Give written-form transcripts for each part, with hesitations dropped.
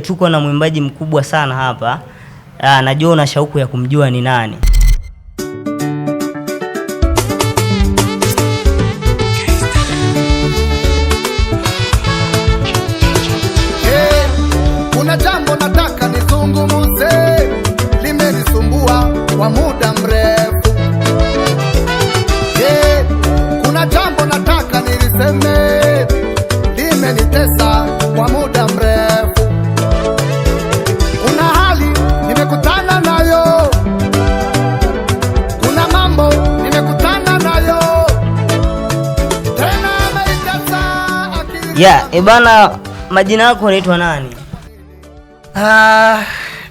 tuko na mwimbaji mkubwa sana hapa. Najua una shauku ya kumjua ni nani. Kuna jambo nataka nizungumze, limenisumbua kwa muda mrefu. Kuna jambo nataka niliseme, limenitesa kwa muda mrefu. Kuna hali nimekutana nayo, kuna mambo nimekutana nayo, tena imenitesa akili. Bana, majina yako unaitwa nani?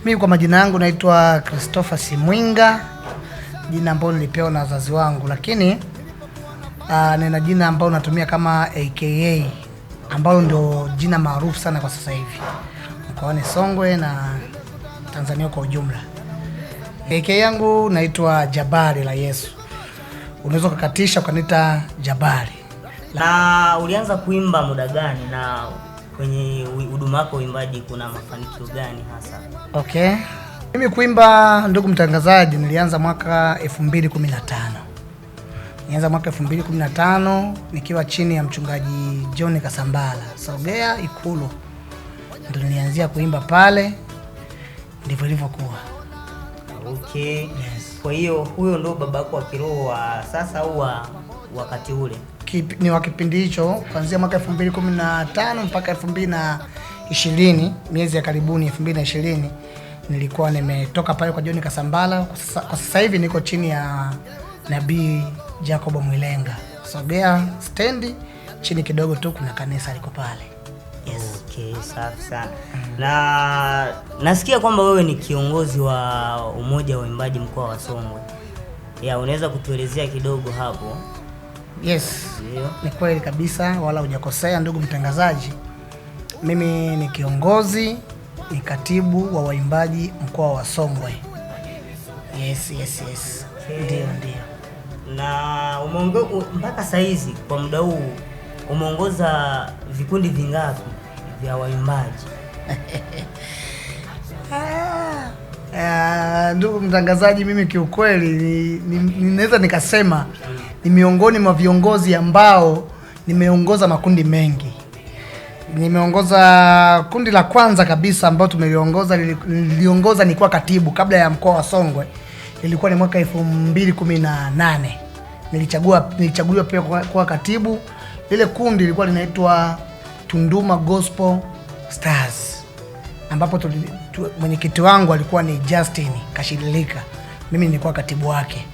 Mimi kwa majina yangu naitwa Christopher Simwinga, jina ambalo nilipewa na wazazi wangu, lakini nina jina ambalo natumia kama AKA, ambalo ndio jina maarufu sana kwa sasa hivi mkoani Songwe na Tanzania kwa ujumla. AKA yangu naitwa Jabari la Yesu. Unaweza kukatisha ukaniita Jabari. Na ulianza kuimba muda gani, na kwenye huduma yako uimbaji kuna mafanikio gani hasa? Okay. Mimi kuimba, ndugu mtangazaji, nilianza mwaka 2015. Nianza mwaka 2015 nikiwa chini ya mchungaji John Kasambala, Sogea Ikulu. Ndio nilianzia kuimba pale, ndivyo ilivyokuwa. Okay. Yes. Kwa hiyo huyo ndio babako wa kiroho wa sasa au wakati ule? Ni wa kipindi hicho, kuanzia mwaka 2015 mpaka 2020, miezi ya karibuni 2020 nilikuwa nimetoka pale kwa John Kasambala. Kwa sasa hivi niko chini ya Nabii Jacob Mwilenga, Sogea stendi, chini kidogo tu kuna kanisa liko pale. Yes. Okay, safi sana. Na nasikia kwamba wewe ni kiongozi wa umoja wa waimbaji mkoa wa Songwe. Unaweza kutuelezea kidogo hapo? Yes. Yeah. Ni kweli kabisa, wala hujakosea ndugu mtangazaji. Mimi ni kiongozi, ni katibu wa waimbaji mkoa wa Songwe. Yes. Okay. Ndio. Na mpaka saizi kwa muda huu umeongoza vikundi vingapi vya waimbaji? Ndugu mtangazaji, mimi kiukweli ninaweza nikasema ni miongoni mwa viongozi ambao nimeongoza makundi mengi. Nimeongoza kundi la kwanza kabisa ambao niliongoza nilikuwa katibu kabla ya mkoa wa Songwe. Ilikuwa ni mwaka 2018. Nilichaguliwa pia kuwa katibu. Lile kundi lilikuwa linaitwa Tunduma Gospel Stars, ambapo mwenyekiti wangu alikuwa ni Justin Kashililika. Mimi nilikuwa katibu wake.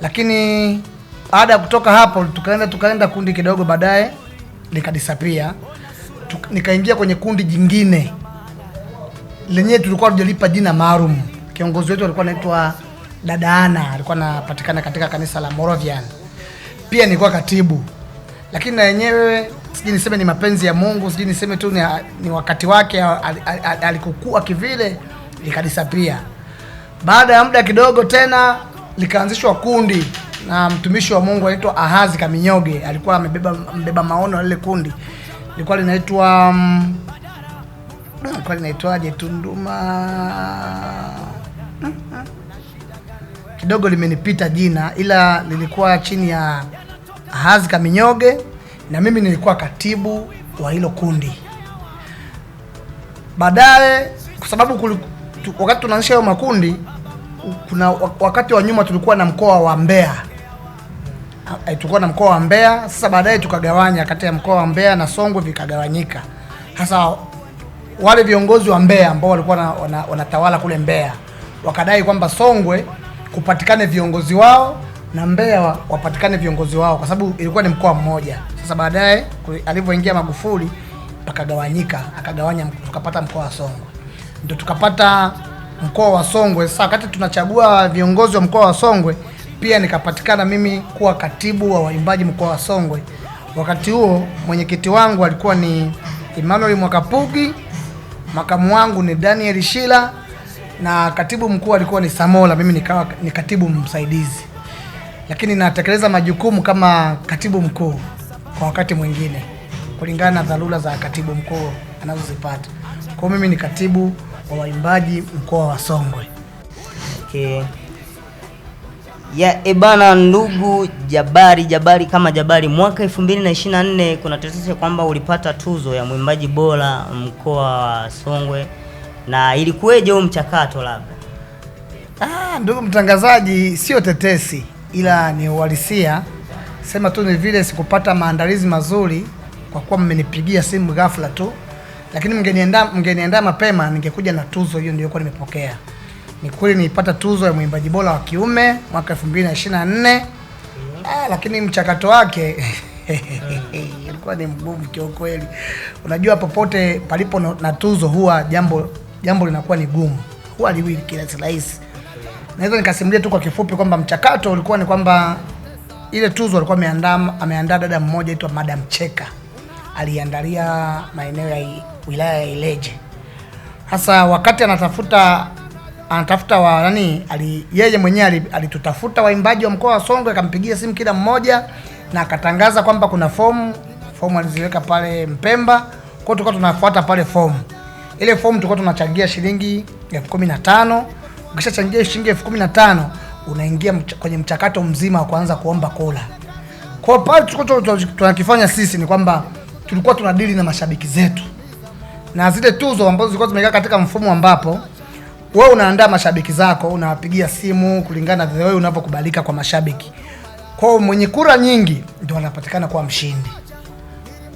Lakini baada ya kutoka hapo tukaenda kundi kidogo, baadaye likadisappear. Nikaingia kwenye kundi jingine. Lenyewe tulikuwa tunalipa jina maalum. Kiongozi wetu alikuwa anaitwa Dada Ana, alikuwa anapatikana katika kanisa la Moravian. Pia nilikuwa katibu. Lakini na yenyewe siji niseme ni mapenzi ya Mungu, siji niseme tu ni wakati wake alikukua kivile, likadisappear. Baada ya muda kidogo tena likaanzishwa kundi na mtumishi wa Mungu anaitwa Ahazi Kaminyoge. Alikuwa amebeba maono lile kundi. Lilikuwa linaitwaje, Tunduma kidogo limenipita jina, ila lilikuwa chini ya Ahazi Kaminyoge na mimi nilikuwa katibu wa hilo kundi. Baadaye kwa sababu wakati tunaanzisha hayo makundi, kuna wakati wa nyuma tulikuwa na mkoa wa Mbeya. Sasa baadaye tukagawanya kati ya mkoa wa Mbeya na Songwe, vikagawanyika. Sasa wale viongozi wa Mbeya ambao walikuwa wanatawala kule Mbeya wakadai kwamba Songwe kupatikane viongozi wao na Mbeya wapatikane viongozi wao, kwa sababu ilikuwa ni mkoa mmoja. Sasa baadaye alivyoingia Magufuli pakagawanyika, akagawanya, tukapata mkoa wa Songwe. Ndio tukapata mkoa wa Songwe. Sasa wakati tunachagua viongozi wa mkoa wa Songwe, pia nikapatikana mimi kuwa katibu wa waimbaji mkoa wa Songwe. Wakati huo mwenyekiti wangu alikuwa ni Emmanuel Mwakapugi, makamu wangu ni Daniel Shila, na katibu mkuu alikuwa ni Samola. Mimi nikawa ni katibu msaidizi, lakini natekeleza majukumu kama katibu mkuu kwa wakati mwingine kulingana na dharura za katibu mkuu anazozipata. Kwa mimi ni katibu wa waimbaji mkoa wa Songwe. Okay. Bana, ndugu Jabari kama Jabari, mwaka 2024 kuna tetesi kwamba ulipata tuzo ya mwimbaji bora mkoa wa Songwe, na ilikuweje huo mchakato labda? Ndugu mtangazaji, sio tetesi ila ni uhalisia. Sema tu ni vile sikupata maandalizi mazuri kwa kuwa mmenipigia simu ghafla tu. Lakini mngeniandaa mapema ningekuja na tuzo hiyo niliyokuwa nimepokea. Ni kweli nilipata tuzo ya mwimbaji bora wa kiume mwaka 2024. Lakini mchakato wake ilikuwa ni mgumu kiukweli. Unajua popote palipo na tuzo huwa jambo linakuwa ni gumu. Huwa liwi kila rahisi. Naweza nikasimulia tu kwa kifupi kwamba mchakato ulikuwa ni kwamba ile tuzo alikuwa ameandaa dada mmoja aitwa Madam Cheka. Aliandalia maeneo ya wilaya ya Ileje. Hasa wakati anatafuta yeye mwenyewe alitutafuta waimbaji wa mkoa wa Songwe, akampigia simu kila mmoja na akatangaza kwamba kuna fomu aliziweka pale Mpemba. Kwa tulikuwa tunafuata pale fomu. Ile fomu tulikuwa tunachangia shilingi 15,000. Ukishachangia shilingi 15,000 unaingia kwenye mchakato mzima wa kuanza kuomba kula. Kwa pale tunakifanya sisi ni kwamba tulikuwa tunadili na mashabiki zetu. Na zile tuzo ambazo zilikuwa zimekaa katika mfumo ambapo wewe unaandaa mashabiki zako, unawapigia simu kulingana na wewe unapokubalika kwa mashabiki. Kwa mwenye kura nyingi ndio anapatikana kuwa mshindi.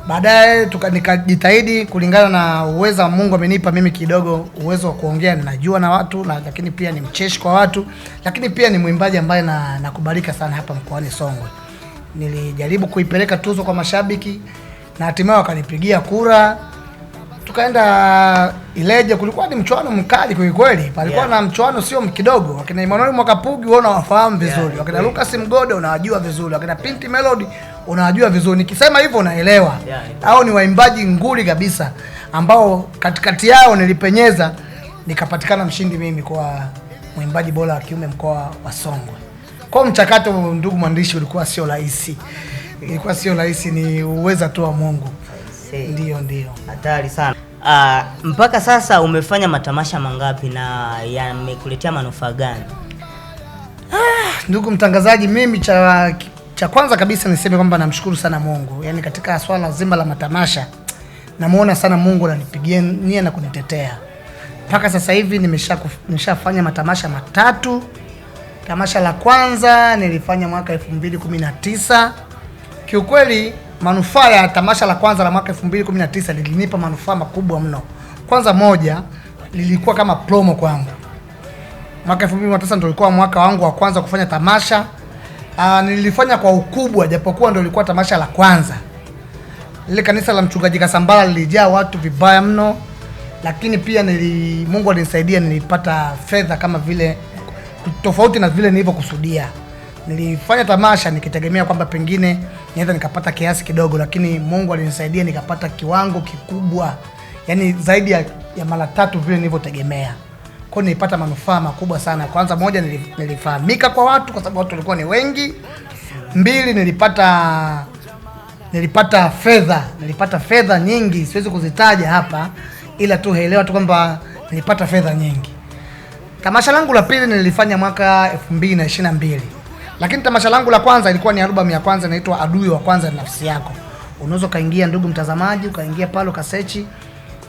Baadaye nikajitahidi kulingana na uwezo wa Mungu amenipa mimi kidogo uwezo wa kuongea, ninajua na watu lakini pia ni mcheshi kwa watu, lakini pia ni mwimbaji ambaye nakubalika sana hapa mkoani Songwe. Nilijaribu kuipeleka tuzo kwa mashabiki na hatimaye wakanipigia kura. Tukaenda Ileje, kulikuwa ni mchuano mkali kwa kweli. Palikuwa na mchuano sio kidogo. Wakina Emmanuel Mwakapugi wao unawafahamu vizuri. Wakina Lucas Mgode unawajua vizuri. Wakina Pinti Melody unawajua vizuri. Nikisema hivyo unaelewa. Hao ni waimbaji nguli kabisa ambao katikati yao nilipenyeza nikapatikana mshindi mimi kwa mwimbaji bora wa kiume mkoa wa Songwe. Kwa mchakato, ndugu mwandishi, ulikuwa sio rahisi. Ilikuwa sio rahisi, ni uweza tu wa Mungu. Ndio. Hatari sana. Mpaka sasa umefanya matamasha mangapi na yamekuletea manufaa gani? Ndugu mtangazaji, mimi cha kwanza kabisa niseme kwamba namshukuru sana Mungu. Yaani katika swala zima la matamasha namuona sana Mungu ananipigania na kunitetea. Mpaka sasa hivi nimeshafanya matamasha 3. Tamasha la kwanza nilifanya mwaka 2019. Kiukweli manufaa ya tamasha la kwanza la mwaka 2019 lilinipa manufaa makubwa mno. Kwanza moja, lilikuwa kama promo kwangu. Mwaka 2019 ndio ulikuwa mwaka wangu wa kwanza kufanya tamasha. Nilifanya kwa ukubwa japokuwa ndio ilikuwa tamasha la kwanza. Lile kanisa la Mchungaji Kasambala lilijaa watu vibaya mno, lakini pia Mungu alinisaidia, nilipata fedha kama vile tofauti na vile nilivyokusudia. Nilifanya tamasha nikitegemea kwamba pengine naweza nikapata kiasi kidogo, lakini Mungu alinisaidia nikapata kiwango kikubwa. Yaani zaidi ya mara 3 vile nilivyotegemea. Kwa hiyo nilipata manufaa makubwa sana. Kwanza moja, nilifahamika kwa watu kwa sababu watu walikuwa ni wengi. 2, nilipata fedha nyingi, siwezi kuzitaja hapa ila tu elewa tu kwamba nilipata fedha nyingi. Tamasha langu la pili nilifanya mwaka 2022. Lakini tamasha langu la kwanza ilikuwa ni albamu ya kwanza inaitwa Adui wa Kwanza ni Nafsi Yako. Unaweza kaingia, ndugu mtazamaji, ukaingia pale ukasearch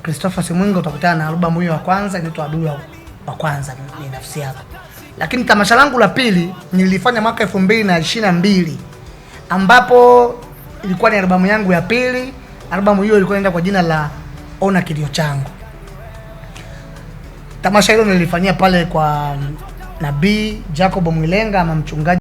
Christopher Simwinga, utakutana na albamu hiyo ya kwanza inaitwa Adui wa Kwanza ni Nafsi Yako. Lakini tamasha langu la pili nilifanya mwaka 2022 ambapo ilikuwa ni albamu yangu ya pili. Albamu hiyo ilikuwa inaenda kwa jina la Ona Kilio Changu. Tamasha hilo nilifanyia pale kwa Nabii Jacob Mwilenga ama mchungaji